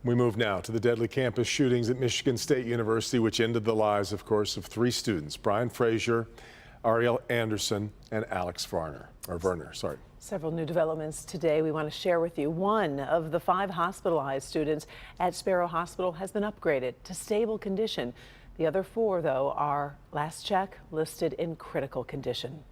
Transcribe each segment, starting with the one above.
We move now to the deadly campus shootings at Michigan State University, which ended the lives, of course, of 3 students, Brian Frazier, Ariel Anderson, and Alex Varner, or Verner, sorry. Several new developments today we want to share with you. One of the 5 hospitalized students at Sparrow Hospital has been upgraded to stable condition. The other 4, though, are, last check, listed in critical condition.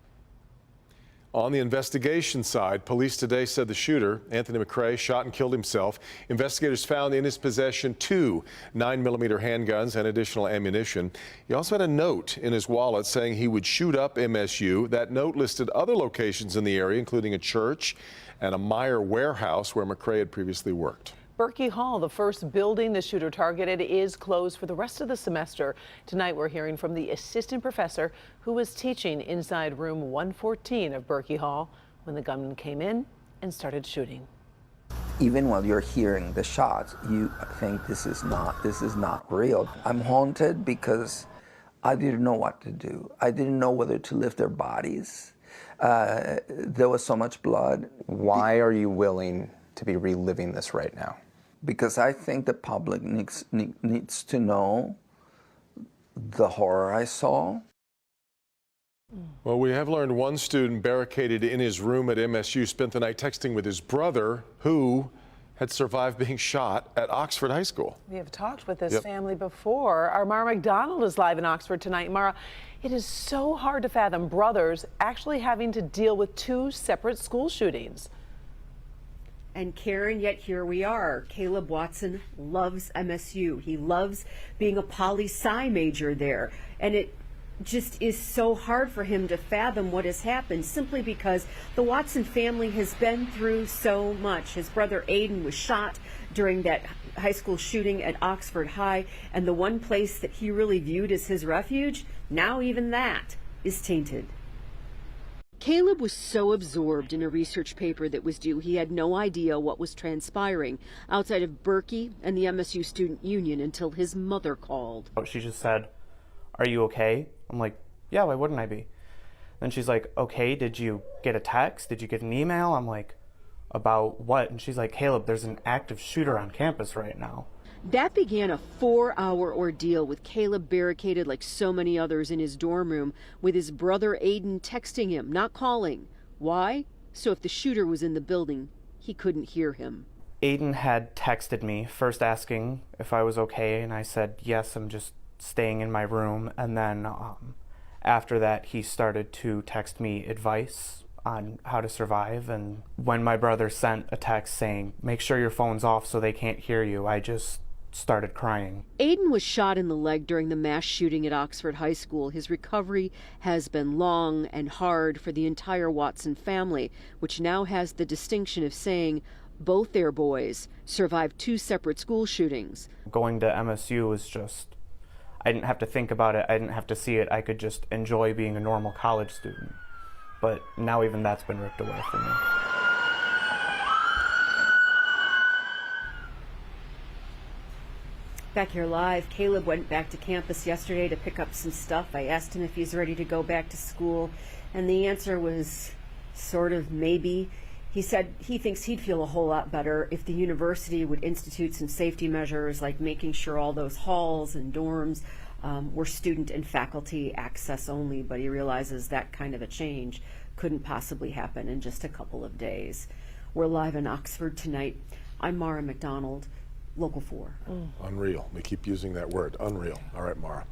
On the investigation side, police today said the shooter, Anthony McCrae, shot and killed himself. Investigators found in his possession 2 9mm handguns and additional ammunition. He also had a note in his wallet saying he would shoot up MSU. That note listed other locations in the area, including a church and a Meyer warehouse where McCrae had previously worked. Berkey Hall, the first building the shooter targeted, is closed for the rest of the semester. Tonight we're hearing from the assistant professor who was teaching inside room 114 of Berkey Hall when the gunman came in and started shooting. Even while you're hearing the shots, you think this is not real. I'm haunted because I didn't know what to do. I didn't know whether to lift their bodies. There was so much blood. Why are you willing to be reliving this right now? Because I think the public needs to know the horror I saw. Well, we have learned one student barricaded in his room at MSU spent the night texting with his brother, who had survived being shot at Oxford High School. We have talked with this family before. Our Mara McDonald is live in Oxford tonight. Mara, it is so hard to fathom brothers actually having to deal with 2 separate school shootings. And Karen, yet here we are. Caleb Watson loves MSU. He loves being a poli-sci major there. And it just is so hard for him to fathom what has happened, simply because the Watson family has been through so much. His brother Aiden was shot during that high school shooting at Oxford High, and the one place that he really viewed as his refuge, now even that is tainted. Caleb was so absorbed in a research paper that was due, he had no idea what was transpiring outside of Berkey and the MSU Student Union until his mother called. She just said, "Are you okay?" I'm like, "Yeah, why wouldn't I be?" Then she's like, "Okay, did you get a text? Did you get an email?" I'm like, "About what?" And she's like, "Caleb, there's an active shooter on campus right now." That began a 4-hour ordeal with Caleb barricaded like so many others in his dorm room, with his brother Aiden texting him, not calling. Why? So if the shooter was in the building, he couldn't hear him. Aiden had texted me, first asking if I was okay, and I said, "Yes, I'm just staying in my room." And then after that, he started to text me advice on how to survive. And when my brother sent a text saying, "Make sure your phone's off so they can't hear you," I just started crying. Aiden was shot in the leg during the mass shooting at Oxford High School. His recovery has been long and hard for the entire Watson family, which now has the distinction of saying both their boys survived 2 separate school shootings. Going to MSU was just, I didn't have to think about it, I didn't have to see it, I could just enjoy being a normal college student. But now even that's been ripped away from me. Back here live, Caleb went back to campus yesterday to pick up some stuff. I asked him if he's ready to go back to school, and the answer was sort of maybe. He said he thinks he'd feel a whole lot better if the university would institute some safety measures, like making sure all those halls and dorms were student and faculty access only, but he realizes that kind of a change couldn't possibly happen in just a couple of days. We're live in Oxford tonight. I'm Mara McDonald, Local 4. Unreal. We keep using that word, unreal. All right, Mara.